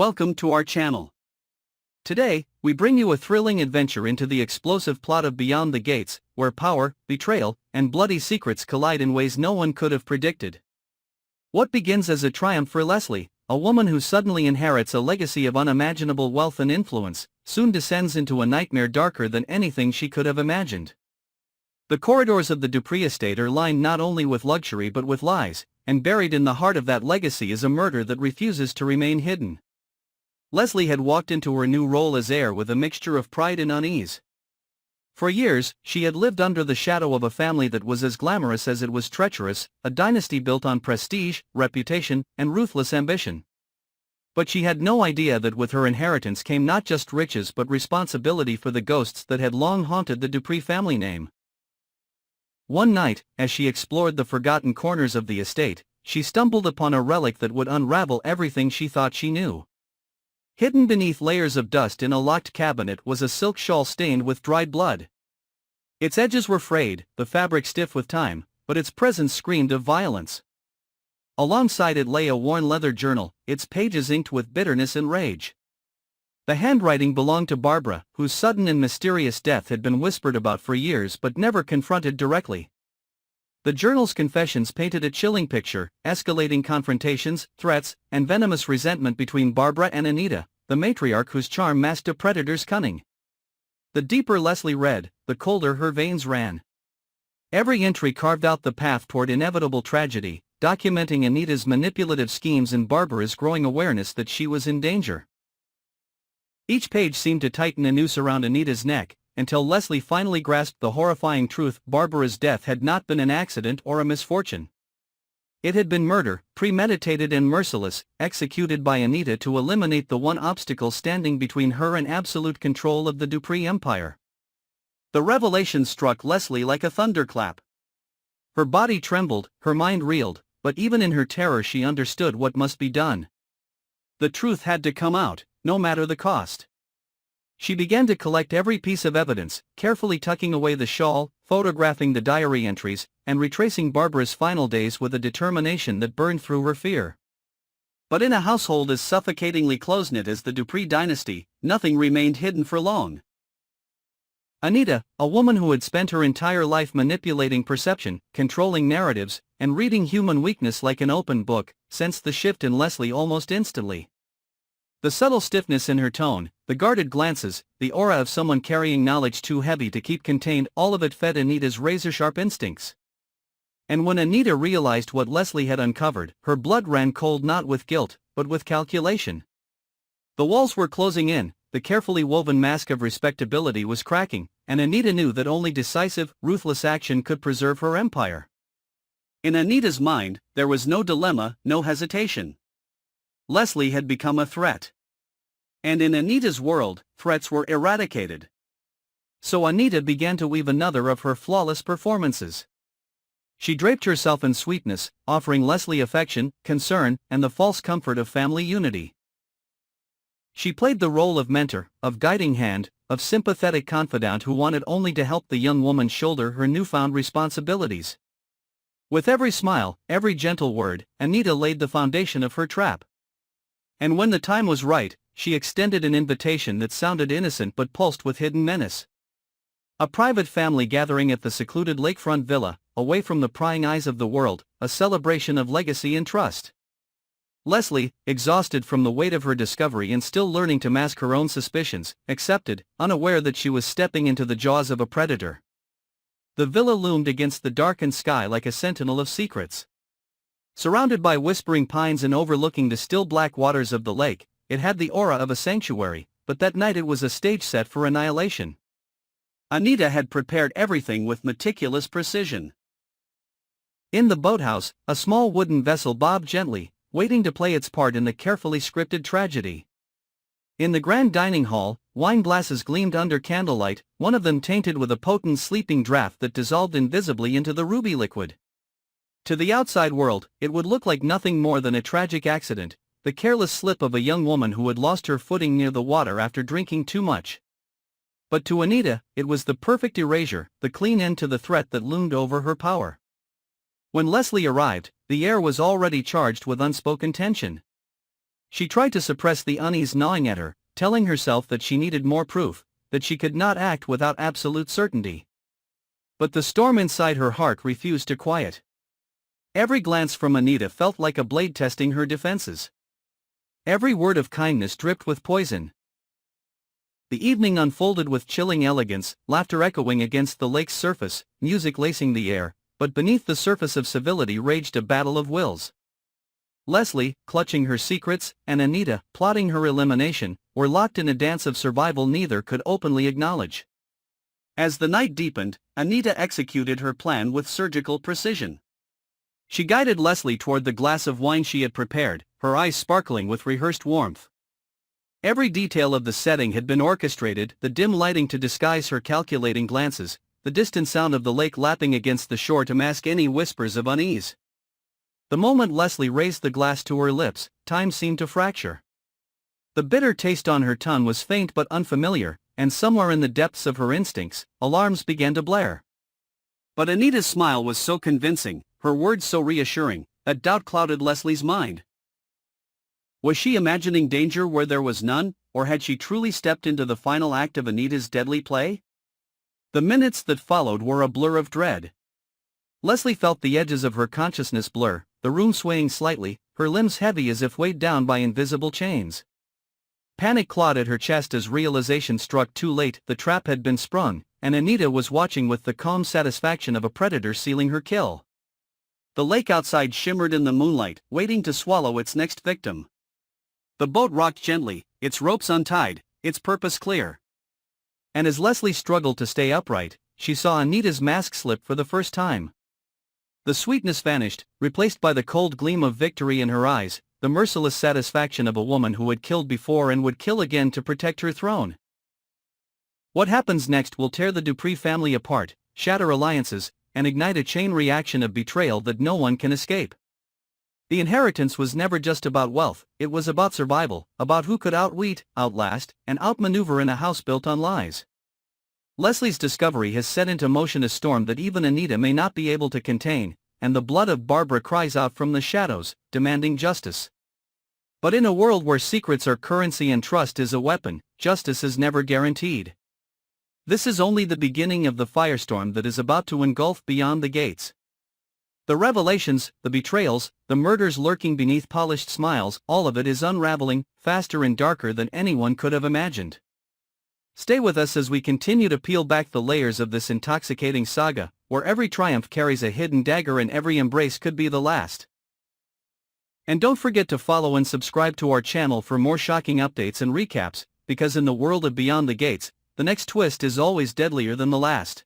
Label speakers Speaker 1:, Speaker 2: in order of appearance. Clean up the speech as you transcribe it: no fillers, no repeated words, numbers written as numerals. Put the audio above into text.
Speaker 1: welcome to our channel. Today, we bring you a thrilling adventure into the explosive plot of Beyond the Gates, where power, betrayal, and bloody secrets collide in ways no one could have predicted. What begins as a triumph for Leslie, a woman who suddenly inherits a legacy of unimaginable wealth and influence, soon descends into a nightmare darker than anything she could have imagined. The corridors of the Dupree estate are lined not only with luxury but with lies, and buried in the heart of that legacy is a murder that refuses to remain hidden. Leslie had walked into her new role as heir with a mixture of pride and unease. For years, she had lived under the shadow of a family that was as glamorous as it was treacherous, a dynasty built on prestige, reputation, and ruthless ambition. But she had no idea that with her inheritance came not just riches but responsibility for the ghosts that had long haunted the Dupree family name. One night, as she explored the forgotten corners of the estate, she stumbled upon a relic that would unravel everything she thought she knew. Hidden beneath layers of dust in a locked cabinet was a silk shawl stained with dried blood. Its edges were frayed, the fabric stiff with time, but its presence screamed of violence. Alongside it lay a worn leather journal, its pages inked with bitterness and rage. The handwriting belonged to Barbara, whose sudden and mysterious death had been whispered about for years but never confronted directly. The journal's confessions painted a chilling picture, escalating confrontations, threats, and venomous resentment between Barbara and Anita, the matriarch whose charm masked a predator's cunning. The deeper Leslie read, the colder her veins ran. Every entry carved out the path toward inevitable tragedy, documenting Anita's manipulative schemes and Barbara's growing awareness that she was in danger. Each page seemed to tighten a noose around Anita's neck, until Leslie finally grasped the horrifying truth: Barbara's death had not been an accident or a misfortune. It had been murder, premeditated and merciless, executed by Anita to eliminate the one obstacle standing between her and absolute control of the Dupree empire. The revelation struck Leslie like a thunderclap. Her body trembled, her mind reeled, but even in her terror she understood what must be done. The truth had to come out, no matter the cost. She began to collect every piece of evidence, carefully tucking away the shawl, photographing the diary entries, and retracing Barbara's final days with a determination that burned through her fear. But in a household as suffocatingly close-knit as the Dupree dynasty, nothing remained hidden for long. Anita, a woman who had spent her entire life manipulating perception, controlling narratives, and reading human weakness like an open book, sensed the shift in Leslie almost instantly. The subtle stiffness in her tone, the guarded glances, the aura of someone carrying knowledge too heavy to keep contained, all of it fed Anita's razor-sharp instincts. And when Anita realized what Leslie had uncovered, her blood ran cold not with guilt, but with calculation. The walls were closing in, the carefully woven mask of respectability was cracking, and Anita knew that only decisive, ruthless action could preserve her empire. In Anita's mind, there was no dilemma, no hesitation. Leslie had become a threat. And in Anita's world, threats were eradicated. So Anita began to weave another of her flawless performances. She draped herself in sweetness, offering Leslie affection, concern, and the false comfort of family unity. She played the role of mentor, of guiding hand, of sympathetic confidant who wanted only to help the young woman shoulder her newfound responsibilities. With every smile, every gentle word, Anita laid the foundation of her trap. And when the time was right, she extended an invitation that sounded innocent but pulsed with hidden menace. A private family gathering at the secluded lakefront villa, away from the prying eyes of the world, a celebration of legacy and trust. Leslie, exhausted from the weight of her discovery and still learning to mask her own suspicions, accepted, unaware that she was stepping into the jaws of a predator. The villa loomed against the darkened sky like a sentinel of secrets. Surrounded by whispering pines and overlooking the still black waters of the lake, it had the aura of a sanctuary, but that night it was a stage set for annihilation. Anita had prepared everything with meticulous precision. In the boathouse, a small wooden vessel bobbed gently, waiting to play its part in the carefully scripted tragedy. In the grand dining hall, wine glasses gleamed under candlelight, one of them tainted with a potent sleeping draught that dissolved invisibly into the ruby liquid. To the outside world, it would look like nothing more than a tragic accident, the careless slip of a young woman who had lost her footing near the water after drinking too much. But to Anita, it was the perfect erasure, the clean end to the threat that loomed over her power. When Leslie arrived, the air was already charged with unspoken tension. She tried to suppress the unease gnawing at her, telling herself that she needed more proof, that she could not act without absolute certainty. But the storm inside her heart refused to quiet. Every glance from Anita felt like a blade testing her defenses. Every word of kindness dripped with poison. The evening unfolded with chilling elegance, laughter echoing against the lake's surface, music lacing the air, but beneath the surface of civility raged a battle of wills. Leslie, clutching her secrets, and Anita, plotting her elimination, were locked in a dance of survival neither could openly acknowledge. As the night deepened, Anita executed her plan with surgical precision. She guided Leslie toward the glass of wine she had prepared, her eyes sparkling with rehearsed warmth. Every detail of the setting had been orchestrated, the dim lighting to disguise her calculating glances, the distant sound of the lake lapping against the shore to mask any whispers of unease. The moment Leslie raised the glass to her lips, time seemed to fracture. The bitter taste on her tongue was faint but unfamiliar, and somewhere in the depths of her instincts, alarms began to blare. But Anita's smile was so convincing, her words so reassuring, that doubt clouded Leslie's mind. Was she imagining danger where there was none, or had she truly stepped into the final act of Anita's deadly play? The minutes that followed were a blur of dread. Leslie felt the edges of her consciousness blur, the room swaying slightly, her limbs heavy as if weighed down by invisible chains. Panic clawed at her chest as realization struck too late, the trap had been sprung, and Anita was watching with the calm satisfaction of a predator sealing her kill. The lake outside shimmered in the moonlight, waiting to swallow its next victim. The boat rocked gently, its ropes untied, its purpose clear. And as Leslie struggled to stay upright, she saw Anita's mask slip for the first time. The sweetness vanished, replaced by the cold gleam of victory in her eyes, the merciless satisfaction of a woman who had killed before and would kill again to protect her throne. What happens next will tear the Dupree family apart, shatter alliances, and ignite a chain reaction of betrayal that no one can escape. The inheritance was never just about wealth, it was about survival, about who could outwit, outlast, and outmaneuver in a house built on lies. Leslie's discovery has set into motion a storm that even Anita may not be able to contain, and the blood of Barbara cries out from the shadows, demanding justice. But in a world where secrets are currency and trust is a weapon, justice is never guaranteed. This is only the beginning of the firestorm that is about to engulf beyond the gates. The revelations, the betrayals, the murders lurking beneath polished smiles, all of it is unraveling, faster and darker than anyone could have imagined. Stay with us as we continue to peel back the layers of this intoxicating saga, where every triumph carries a hidden dagger and every embrace could be the last. And don't forget to follow and subscribe to our channel for more shocking updates and recaps, because in the world of Beyond the Gates, the next twist is always deadlier than the last.